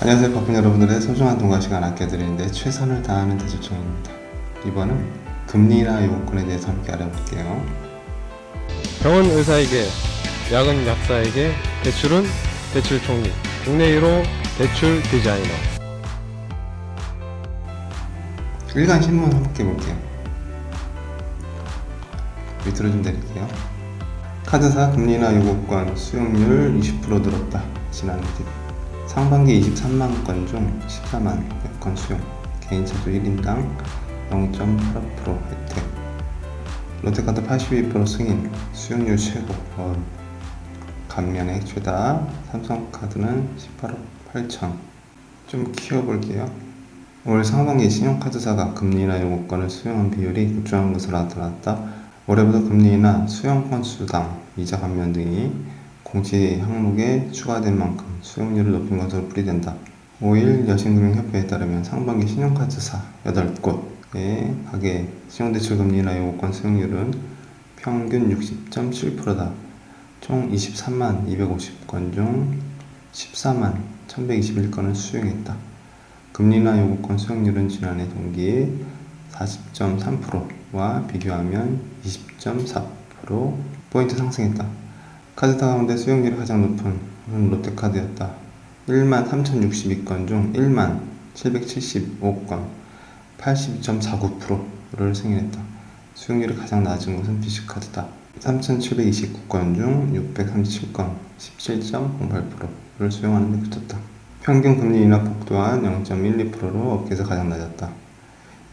안녕하세요. 바쁜 여러분들의 소중한 통과 시간 아껴드리는데 최선을 다하는 대주총입니다. 이번은 금리나 요금권에 대해서 함께 알아볼게요. 병원 의사에게, 약은 약사에게, 대출은 대출 총리, 국내 1호 대출 디자이너. 일간 신문 함께 볼게요. 밑으로 좀 내릴게요. 카드사 금리나 요금권 수용률 20% 늘었다. 지난해 대비. 상반기 23만 건 중 14만 건 수용. 개인차주 1인당 0.85% 혜택. 롯데카드 82% 승인. 수용률 최고. 감면액 최다. 삼성카드는 18억 8천. 좀 키워볼게요. 올 상반기 신용카드사가 금리나 요금권을 수용한 비율이 급증한 것으로 나타났다. 올해부터 금리나 수용 건수당, 이자 감면 등이 공시 항목에 추가된 만큼 수용률을 높인 것으로 풀이된다. 5일 여신금융협회에 따르면 상반기 신용카드사 8곳의 가계 신용대출 금리나 요금권 수용률은 평균 60.7%다. 총 23만 250건 중 14만 1121건을 수용했다. 금리나 요금권 수용률은 지난해 동기 40.3%와 비교하면 20.4% 상승했다. 카드사 가운데 수용률이 가장 높은 롯데카드였다. 1만 3062건 중 1만 775건 82.49%를 승인했다. 수용률이 가장 낮은 것은 비즈카드다. 3729건 중 637건 17.08%를 수용하는 데 그쳤다. 평균 금리 인하폭 또한 0.12%로 업계에서 가장 낮았다.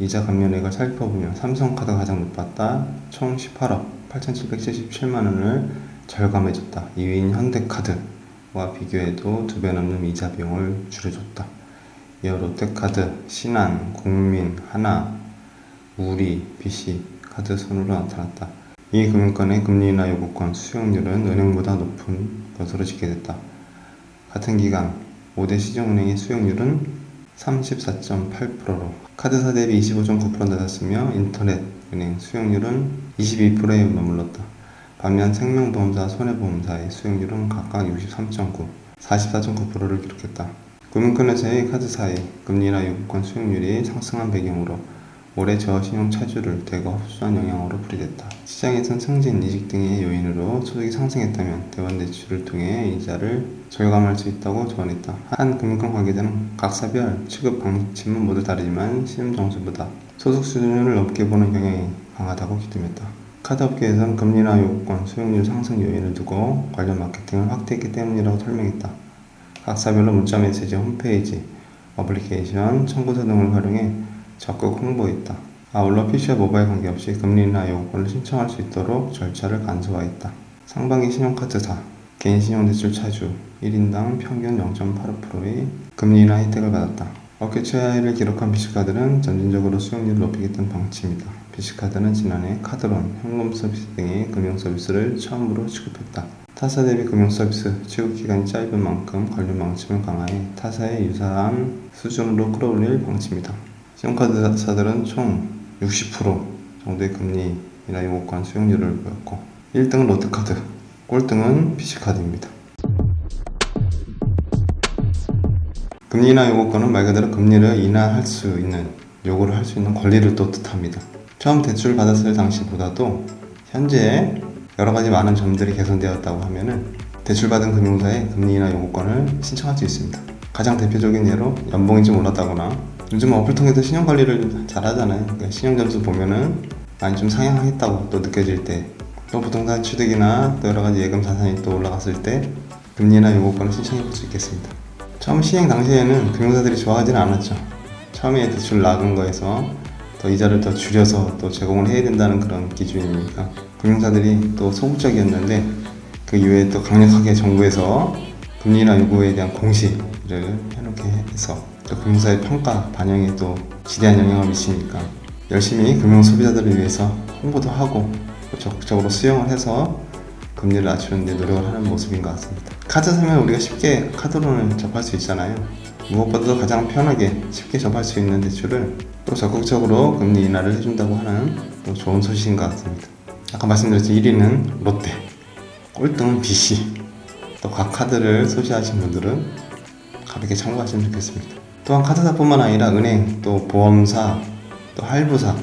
이자 감면액을 살펴보면 삼성카드가 가장 높았다. 총 18억 8,777만원을 절감해줬다. 2위인 현대카드와 비교해도 2배 넘는 이자 비용을 줄여줬다. 이어 롯데카드, 신한, 국민, 하나, 우리, BC 카드 순으로 나타났다. 이 금융권의 금리나 요금권 수용률은 은행보다 높은 것으로 집계됐다. 같은 기간 5대 시중은행의 수용률은 34.8%로 카드사 대비 25.9% 낮았으며 인터넷 은행 수용률은 22%에 머물렀다. 반면 생명보험사, 손해보험사의 수용률은 각각 63.9%, 44.9%를 기록했다. 금융권에서의 카드사의 금리나 요금권 수용률이 상승한 배경으로 올해 저신용 차주를 대거 흡수한 영향으로 풀이됐다. 시장에선 승진, 이직 등의 요인으로 소득이 상승했다면 대환대출을 통해 이자를 절감할 수 있다고 조언했다. 한 금융권 관계자는 각사별 취급 방침은 모두 다르지만 시험 점수보다 소득 수준을 높게 보는 경향이 강하다고 기대했다. 카드업계에서는 금리나 요금권 수용률 상승 요인을 두고 관련 마케팅을 확대했기 때문이라고 설명했다. 각사별로 문자메시지, 홈페이지, 어플리케이션, 청구서 등을 활용해 적극 홍보했다. 아울러 PC와 모바일 관계없이 금리나 요금권을 신청할 수 있도록 절차를 간소화했다. 상반기 신용카드사, 개인 신용대출 차주 1인당 평균 0.85%의 금리나 혜택을 받았다. 업계 최하위를 기록한 비즈카드는 점진적으로 수용률을 높이겠다는 방침이다. 비즈카드는 지난해 카드론, 현금 서비스 등의 금융 서비스를 처음으로 취급했다. 타사 대비 금융 서비스 취급기간이 짧은 만큼 관련 방침을 강화해 타사의 유사한 수준으로 끌어올릴 방침이다. 신용카드사들은 총 60% 정도의 금리나 요금권 수용률을 보였고 1등은 롯데카드, 꼴등은 BC카드입니다. 금리나 요금권은 말 그대로 금리를 인하할 수 있는, 요구를 할 수 있는 권리를 또 뜻합니다. 처음 대출을 받았을 당시보다도 현재 여러가지 많은 점들이 개선되었다고 하면은 대출받은 금융사에 금리나 요금권을 신청할 수 있습니다. 가장 대표적인 예로 연봉이 좀 올랐다거나 요즘 어플 통해서 신용관리를 잘 하잖아요. 그러니까 신용점수 보면은 많이 좀 상향했다고 또 느껴질 때, 또 부동산 취득이나 또 여러가지 예금 자산이 또 올라갔을 때 금리나 요금권을 신청해 볼 수 있겠습니다. 처음 시행 당시에는 금융사들이 좋아하지는 않았죠. 처음에 대출 나간 거에서 더 이자를 더 줄여서 또 제공을 해야 된다는 그런 기준이니까 금융사들이 또 소극적이었는데, 그 이후에 또 강력하게 정부에서 금리나 요구에 대한 공시를 해놓게 해서 또 금융사의 평가 반영에 또 지대한 영향을 미치니까 열심히 금융 소비자들을 위해서 홍보도 하고 또 적극적으로 수용을 해서 금리를 낮추는 데 노력을 하는 모습인 것 같습니다. 카드 사면 우리가 쉽게 카드론을 접할 수 있잖아요. 무엇보다도 가장 편하게 쉽게 접할 수 있는 대출을 또 적극적으로 금리 인하를 해준다고 하는 또 좋은 소식인 것 같습니다. 아까 말씀드렸죠. 1위는 롯데, 꼴등은 BC. 또 각 카드를 소지하신 분들은 가볍게 참고하시면 좋겠습니다. 또한 카드사뿐만 아니라 은행, 또 보험사, 또 할부사,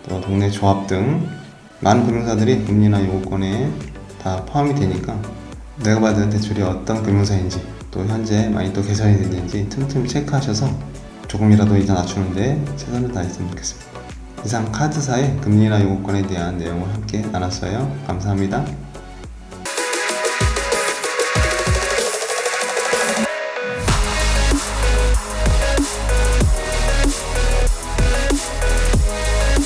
또 동네 조합 등 많은 금융사들이 금리나 요금권에 다 포함이 되니까 내가 받은 대출이 어떤 금융사인지 또 현재 많이 또 개선이 됐는지 틈틈이 체크하셔서 조금이라도 이자 낮추는데 최선을 다했으면 좋겠습니다. 이상 카드사의 금리나 요금권에 대한 내용을 함께 나눴어요. 감사합니다.